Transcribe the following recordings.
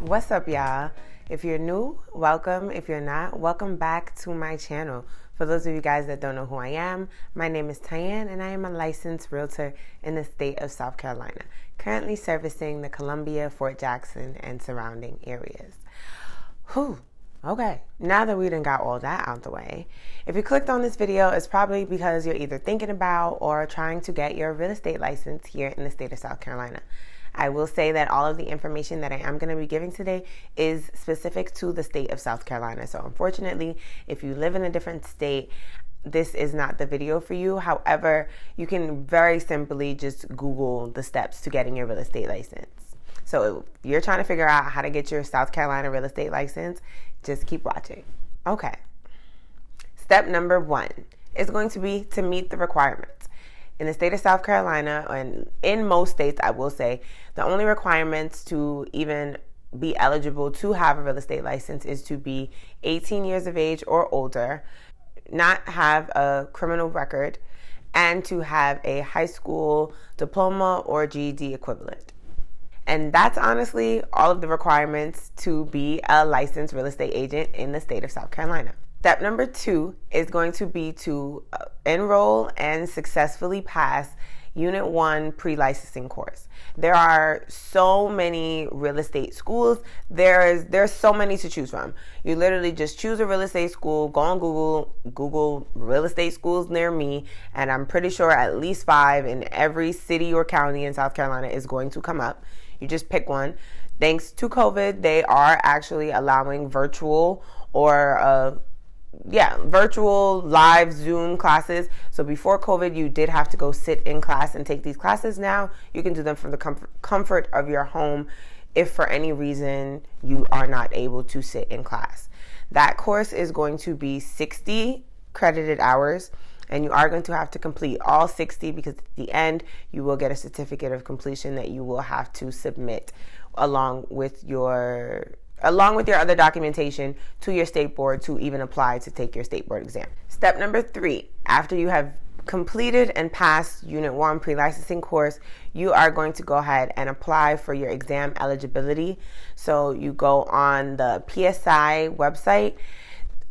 What's up, y'all? If you're new, welcome. If you're not, welcome back to my channel. For those of you guys that don't know who I am, my name is Tyann and I am a licensed realtor in the state of South Carolina, currently servicing the Columbia, Fort Jackson, and surrounding areas. Whew. Okay, now that we done got all that out the way, if you clicked on this video, it's probably because you're either thinking about or trying to get your real estate license here in the state of South Carolina. I will say that all of the information that I am going to be giving today is specific to the state of South Carolina. So unfortunately, if you live in a different state, this is not the video for you. However, you can very simply just Google the steps to getting your real estate license. So if you're trying to figure out how to get your South Carolina real estate license, just keep watching. Okay. Step number 1 is going to be to meet the requirements. In the state of South Carolina, and in most states, I will say, the only requirements to even be eligible to have a real estate license is to be 18 years of age or older, not have a criminal record, and to have a high school diploma or GED equivalent. And that's honestly all of the requirements to be a licensed real estate agent in the state of South Carolina. Step number 2 is going to be to enroll and successfully pass Unit 1 PreLicensing Course. There are so many real estate schools. There's so many to choose from. You literally just choose a real estate school, go on Google real estate schools near me, and I'm pretty sure at least 5 in every city or county in South Carolina is going to come up. You just pick one. Thanks to COVID, they are actually allowing virtual or virtual live Zoom classes. So before COVID, you did have to go sit in class and take these classes. Now you can do them from the comfort of your home if for any reason you are not able to sit in class. That course is going to be 60 credited hours, and you are going to have to complete all 60 because at the end you will get a certificate of completion that you will have to submit along with your other documentation to your state board to even apply to take your state board exam. Step number 3, after you have completed and passed Unit 1 Pre-Licensing Course, you are going to go ahead and apply for your exam eligibility. So you go on the PSI website.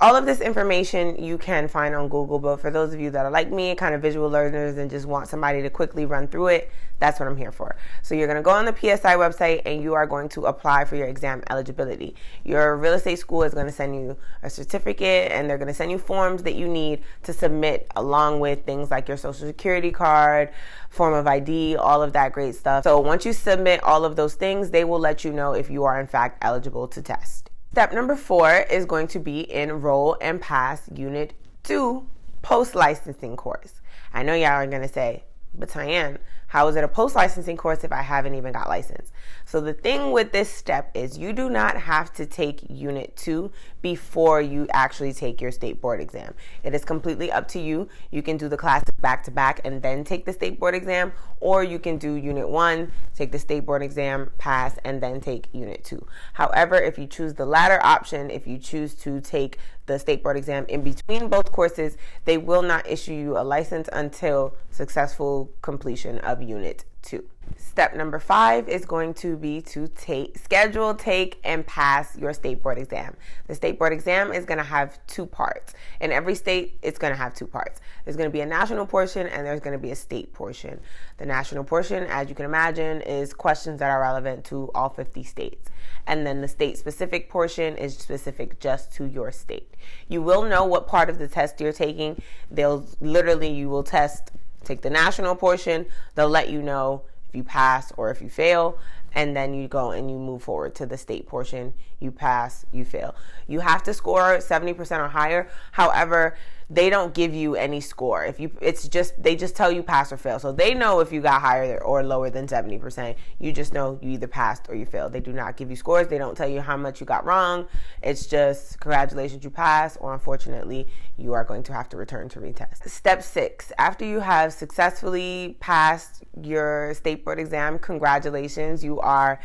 All of this information you can find on Google, but for those of you that are like me, kind of visual learners and just want somebody to quickly run through it, that's what I'm here for. So you're going to go on the PSI website and you are going to apply for your exam eligibility. Your real estate school is going to send you a certificate and they're going to send you forms that you need to submit along with things like your social security card, form of ID, all of that great stuff. So once you submit all of those things, they will let you know if you are in fact eligible to test. Step number 4 is going to be enroll and pass Unit 2 post-licensing course. I know y'all are going to say, but Tyann, how is it a post-licensing course if I haven't even got licensed? So the thing with this step is you do not have to take Unit 2 before you actually take your state board exam. It is completely up to you. You can do the classes back to back and then take the state board exam, or you can do Unit 1, take the state board exam, pass, and then take Unit 2. However, if you choose the latter option, if you choose to take the state board exam in between both courses, they will not issue you a license until successful completion of Unit 2. Step number 5 is going to be to schedule, take, and pass your state board exam. The state board exam is going to have 2 parts. In every state, it's going to have 2 parts. There's going to be a national portion and there's going to be a state portion. The national portion, as you can imagine, is questions that are relevant to all 50 states. And then the state-specific portion is specific just to your state. You will know what part of the test you're taking. You will take the national portion. They'll let you know if you pass or if you fail, and then you go and you move forward to the state portion. You pass, you fail. You have to score 70% or higher. However, they don't give you any score. They just tell you pass or fail. So they know if you got higher or lower than 70%. You just know you either passed or you failed. They do not give you scores. They don't tell you how much you got wrong. It's just congratulations, you passed, or unfortunately, you are going to have to return to retest. Step 6, after you have successfully passed your state board exam, congratulations, you are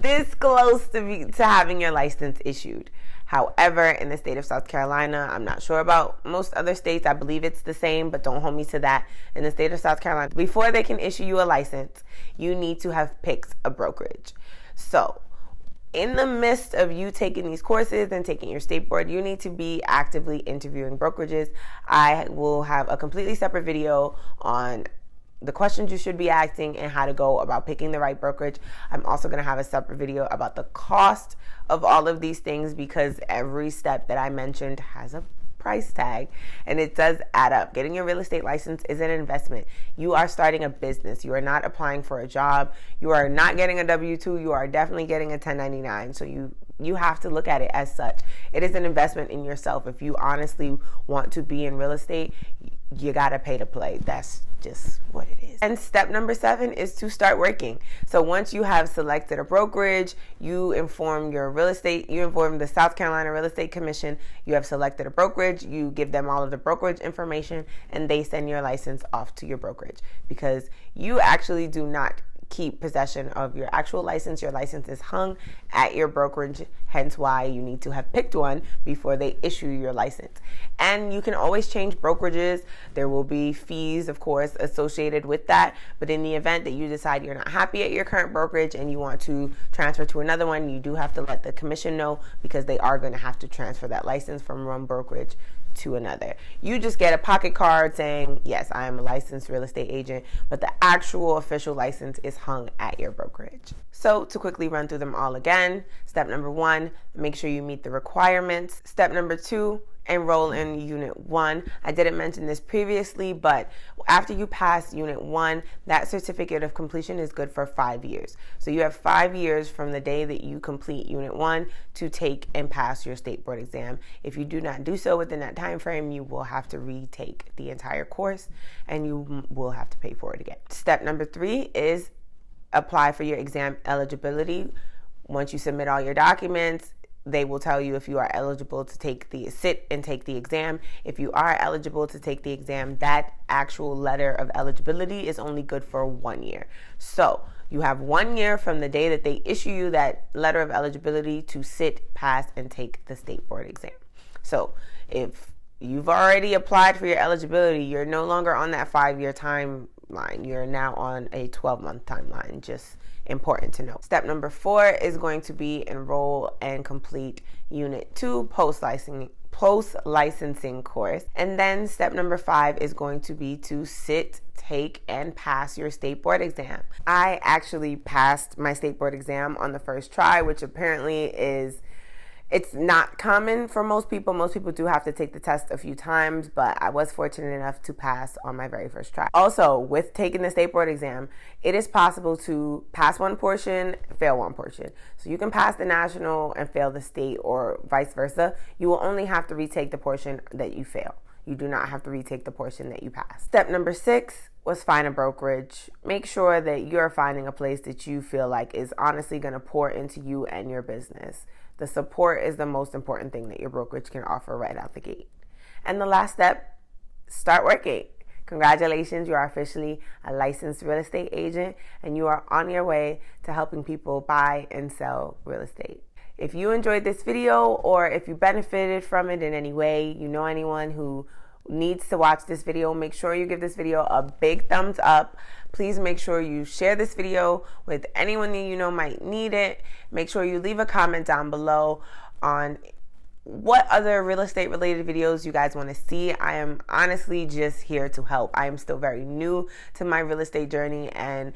this close to having your license issued. However, in the state of South Carolina, I'm not sure about most other states. I believe it's the same, but don't hold me to that. In the state of South Carolina, before they can issue you a license, you need to have picked a brokerage. So in the midst of you taking these courses and taking your state board, you need to be actively interviewing brokerages. I will have a completely separate video on the questions you should be asking and how to go about picking the right brokerage. I'm also going to have a separate video about the cost of all of these things, because every step that I mentioned has a price tag and it does add up. Getting your real estate license is an investment. You are starting a business. You are not applying for a job. You are not getting a W-2. You are definitely getting a 1099. So you have to look at it as such. It is an investment in yourself. If you honestly want to be in real estate, you got to pay to play. That's just what it is. And step number 7 is to start working. So once you have selected a brokerage, you inform the South Carolina Real Estate Commission, you have selected a brokerage, you give them all of the brokerage information, and they send your license off to your brokerage, because you actually do not keep possession of your actual license. Your license is hung at your brokerage, hence why you need to have picked one before they issue your license. And you can always change brokerages. There will be fees, of course, associated with that, but in the event that you decide you're not happy at your current brokerage and you want to transfer to another one, you do have to let the commission know, because they are going to have to transfer that license from one brokerage to another. You just get a pocket card saying, yes, I am a licensed real estate agent, but the actual official license is hung at your brokerage. So to quickly run through them all again, step number 1, make sure you meet the requirements. Step number 2, enroll in Unit 1. I didn't mention this previously, but after you pass Unit 1, that certificate of completion is good for 5 years. So you have 5 years from the day that you complete Unit 1 to take and pass your state board exam. If you do not do so within that time frame, you will have to retake the entire course and you will have to pay for it again. Step number 3 is apply for your exam eligibility. Once you submit all your documents, they will tell you if you are eligible to sit and take the exam. If you are eligible to take the exam, that actual letter of eligibility is only good for 1 year. So you have 1 year from the day that they issue you that letter of eligibility to sit, pass, and take the state board exam. So if you've already applied for your eligibility, you're no longer on that 5-year timeline. You're now on a 12-month timeline. Just important to know. Step number 4 is going to be enroll and complete Unit 2 post-licensing course. And then step number 5 is going to be to sit, take, and pass your state board exam. I actually passed my state board exam on the first try, which apparently it's not common for most people. Most people do have to take the test a few times, but I was fortunate enough to pass on my very first try. Also, with taking the state board exam, it is possible to pass one portion, fail one portion. So you can pass the national and fail the state, or vice versa. You will only have to retake the portion that you fail. You do not have to retake the portion that you pass. Step number 6 was find a brokerage. Make sure that you're finding a place that you feel like is honestly going to pour into you and your business. The support is the most important thing that your brokerage can offer right out the gate. And the last step, start working. Congratulations, you are officially a licensed real estate agent and you are on your way to helping people buy and sell real estate. If you enjoyed this video, or if you benefited from it in any way, you know anyone who needs to watch this video, make sure you give this video a big thumbs up. Please make sure you share this video with anyone that you know might need it. Make sure you leave a comment down below on what other real estate related videos you guys want to see. I am honestly just here to help. I am still very new to my real estate journey, and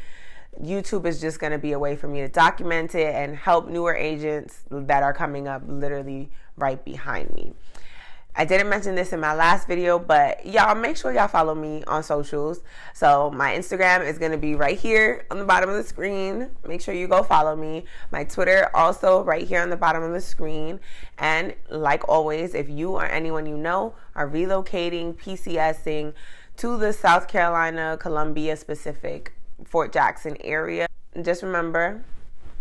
YouTube is just going to be a way for me to document it and help newer agents that are coming up literally right behind me. I didn't mention this in my last video, but y'all make sure y'all follow me on socials. So my Instagram is going to be right here on the bottom of the screen. Make sure you go follow me. My Twitter also right here on the bottom of the screen. And like always, if you or anyone you know are relocating, PCSing to the South Carolina, Columbia specific, Fort Jackson area, just remember,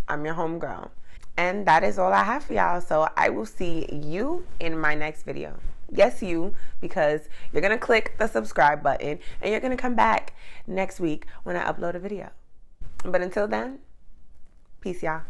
I'm your homegirl. And that is all I have for y'all. So I will see you in my next video. Yes, you, because you're going to click the subscribe button and you're going to come back next week when I upload a video. But until then, peace, y'all.